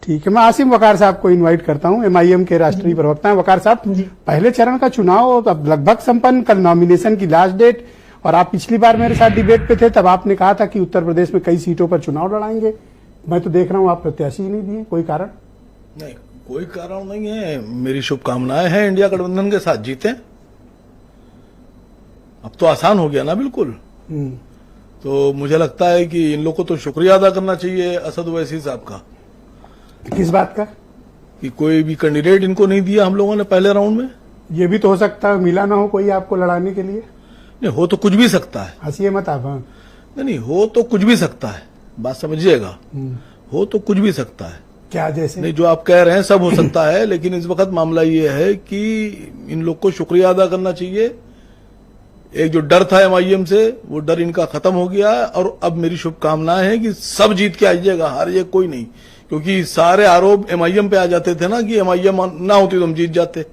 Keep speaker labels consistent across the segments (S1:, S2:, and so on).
S1: ठीक है, मैं आसिम वकार साहब को इनवाइट करता हूं, एमआईएम के राष्ट्रीय प्रवक्ता हैं। वकार साहब, पहले चरण का चुनाव अब लगभग संपन्न, कल नॉमिनेशन की लास्ट डेट, और आप पिछली बार मेरे साथ डिबेट पे थे, तब आपने कहा था कि उत्तर प्रदेश में कई सीटों पर चुनाव लड़ाएंगे। मैं तो देख रहा हूं आप प्रत्याशी ही नहीं दिए, कोई कारण?
S2: नहीं, कोई कारण नहीं है। मेरी शुभकामनाएं हैं इंडिया गठबंधन के साथ जीते। अब तो आसान हो गया ना बिल्कुल। तो मुझे लगता है कि इन लोगों को तो शुक्रिया अदा करना चाहिए असद ओवैसी साहब का।
S1: किस बात का?
S2: कि कोई भी कैंडिडेट इनको नहीं दिया हम लोगों ने पहले राउंड में।
S1: ये भी तो हो सकता है मिला ना हो कोई आपको लड़ाने के लिए।
S2: नहीं, हो तो कुछ भी सकता है।
S1: हंसिए मत आप। हाँ,
S2: नहीं, हो तो कुछ भी सकता है, बात समझिएगा। हो तो कुछ भी सकता है।
S1: क्या जैसे?
S2: नहीं, जो आप कह रहे हैं सब हो सकता है, लेकिन इस वक्त मामला ये है कि इन लोग को शुक्रिया अदा करना चाहिए। एक जो डर था एमआईएम से, वो डर इनका खत्म हो गया है। और अब मेरी शुभकामनाएं हैं कि सब जीत के आइएगा, हारिए कोई नहीं। क्योंकि सारे आरोप एमआईएम पे आ जाते थे ना कि एमआईएम ना होती तो हम जीत जाते,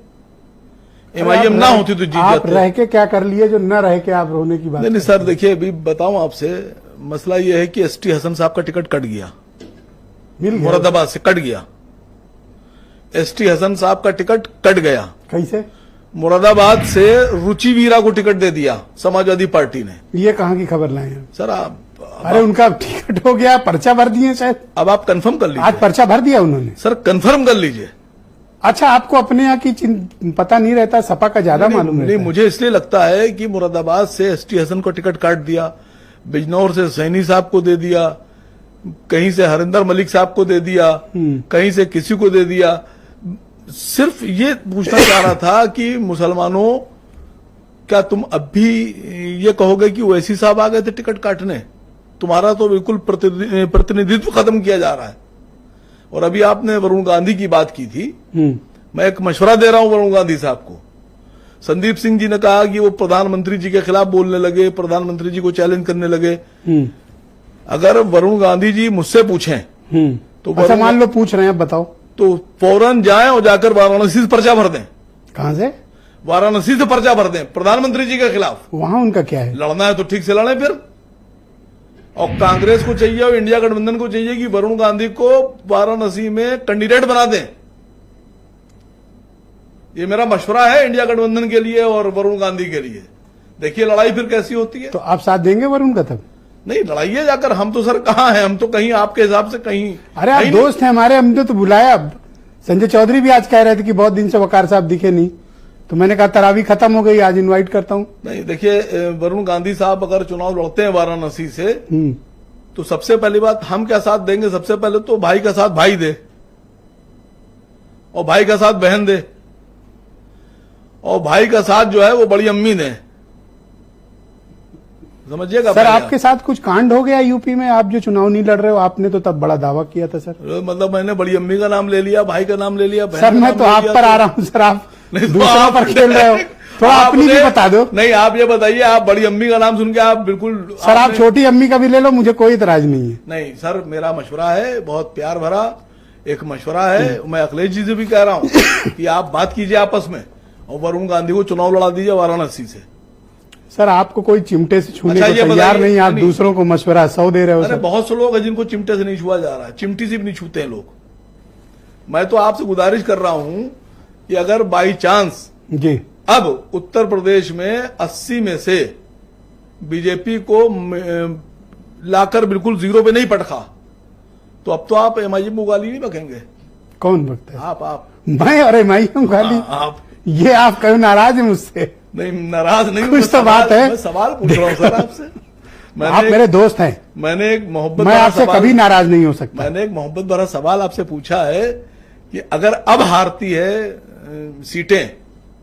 S2: एमआईएम ना होती तो जीत जाते।
S1: आप रह के क्या कर लिए जो न रह के आप रोने की बात?
S2: नहीं सर, देखिए अभी बताऊं आपसे, मसला ये है कि एसटी हसन साहब का टिकट कट गया, मुरादाबाद से कट गया। एसटी हसन साहब का टिकट कट गया।
S1: कैसे?
S2: मुरादाबाद से रुचि वीरा को टिकट दे दिया समाजवादी पार्टी ने।
S1: ये कहाँ की खबर लाए हैं
S2: सर? आप
S1: अरे उनका टिकट हो गया, पर्चा भर दिए शायद।
S2: अब आप कंफर्म कर लीजिए।
S1: आज पर्चा भर दिया उन्होंने?
S2: सर कंफर्म कर लीजिए।
S1: अच्छा, आपको अपने यहाँ की पता नहीं रहता, सपा का ज्यादा मालूम रहता
S2: नहीं,
S1: है।
S2: मुझे इसलिए लगता है कि मुरादाबाद से एसटी हसन को टिकट काट दिया, बिजनौर से सैनी साहब को दे दिया, कहीं से हरिंदर मलिक साहब को दे दिया, कहीं से किसी को दे दिया। सिर्फ ये पूछना चाह रहा था कि मुसलमानों, क्या तुम अब भी ये कहोगे कि ओवैसी साहब आ गए थे टिकट काटने? तुम्हारा तो बिल्कुल प्रतिनिधित्व खत्म किया जा रहा है। और अभी आपने वरुण गांधी की बात की थी, मैं एक मशवरा दे रहा हूं वरुण गांधी साहब को। संदीप सिंह जी ने कहा कि वो प्रधानमंत्री जी के खिलाफ बोलने लगे, प्रधानमंत्री जी को चैलेंज करने लगे। अगर वरुण गांधी जी मुझसे पूछें तो
S1: अच्छा, मान लो पूछ रहे हैं, बताओ।
S2: तो फौरन जाएं और जाकर वाराणसी से पर्चा भर दें।
S1: कहां से?
S2: वाराणसी से पर्चा भर दें प्रधानमंत्री जी के खिलाफ।
S1: वहां उनका क्या है?
S2: लड़ना है तो ठीक से लड़े फिर। और कांग्रेस को चाहिए और इंडिया गठबंधन को चाहिए कि वरुण गांधी को वाराणसी में कैंडिडेट बना दें। ये मेरा मशवरा है इंडिया गठबंधन के लिए और वरुण गांधी के लिए। देखिए लड़ाई फिर कैसी होती है।
S1: तो आप साथ देंगे वरुण का तब?
S2: नहीं, लड़ाइए जाकर। हम तो सर कहाँ हैं, हम तो कहीं आपके हिसाब से कहीं।
S1: अरे आप दोस्त हैं हमारे, हमने तो बुलाया। अब संजय चौधरी भी आज कह रहे थे कि बहुत दिन से वकार साहब दिखे नहीं, तो मैंने कहा तरावी खत्म हो गई, आज इनवाइट करता हूं।
S2: नहीं, देखिए वरुण गांधी साहब अगर चुनाव लड़ते हैं वाराणसी से, तो सबसे पहली बात हम क्या साथ देंगे? सबसे पहले तो भाई का साथ भाई दे, और भाई का साथ बहन दे, और भाई का साथ जो है वो बड़ी अम्मी दे। समझिएगा
S1: सर, आपके साथ कुछ कांड हो गया यूपी में, आप जो चुनाव नहीं लड़ रहे हो? आपने तो तब बड़ा दावा किया था सर।
S2: मतलब मैंने बड़ी अम्मी का नाम ले लिया, भाई का नाम ले लिया,
S1: सर मैं तो आप पर आ रहा हूं सर, आप दूसरों पर खेल रहे हो। थोड़ा अपनी भी बता दो।
S2: नहीं, आप ये बताइए, आप बड़ी अम्मी का नाम सुन के आप बिल्कुल।
S1: सर आप छोटी अम्मी का भी ले लो, मुझे कोई इतराज नहीं है।
S2: नहीं सर, मेरा मशवरा है, बहुत प्यार भरा एक मशवरा है। मैं अखिलेश जी से भी कह रहा हूं कि आप बात कीजिए आपस में और वरुण गांधी को चुनाव लड़ा दीजिए वाराणसी से।
S1: सर आपको कोई चिमटे से छूने को तैयार नहीं, आप दूसरों को मशवरा 100 दे रहे हो।
S2: अरे बहुत से लोग हैं जिनको चिमटे से नहीं छुआ जा रहा है, चिमटी से भी नहीं छूते हैं लोग। मैं तो आपसे गुजारिश कर रहा हूं कि अगर बाई चांस
S1: जी
S2: अब उत्तर प्रदेश में 80 में से बीजेपी को लाकर बिल्कुल जीरो पे नहीं पटका, तो अब तो आप एमआईएम को गाली नहीं बकेंगे।
S1: कौन बकता है?
S2: आप
S1: मैं और एमआईएम गाली?
S2: आप
S1: ये आप कहीं नाराज है मुझसे?
S2: नहीं, नाराज नहीं,
S1: कुछ तो बात है।
S2: मैं सवाल पूछ रहा हूं सर आपसे।
S1: आप मेरे दोस्त हैं,
S2: मैंने एक मोहब्बत,
S1: मैं आपसे कभी नाराज नहीं हो सकता।
S2: मैंने एक मोहब्बत भरा सवाल आपसे पूछा है कि अगर अब हारती है सीटें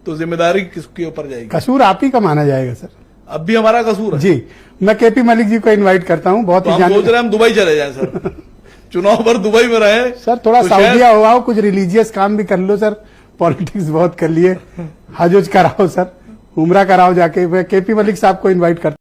S2: तो जिम्मेदारी किसके ऊपर जाएगी?
S1: कसूर आप ही का माना जाएगा सर।
S2: अब भी हमारा कसूर है
S1: जी। मैं केपी मलिक जी को इनवाइट करता हूँ। बहुत
S2: तो
S1: ही
S2: हम सोच रहे हैं हम दुबई चले जाएं सर, चुनाव पर दुबई में रहे
S1: सर। थोड़ा तो सऊदीया हुआ, कुछ रिलीजियस काम भी कर लो सर, पॉलिटिक्स बहुत कर लिए, हज कराओ सर, उमरा कराओ जाके। केपी मलिक साहब को इनवाइट करता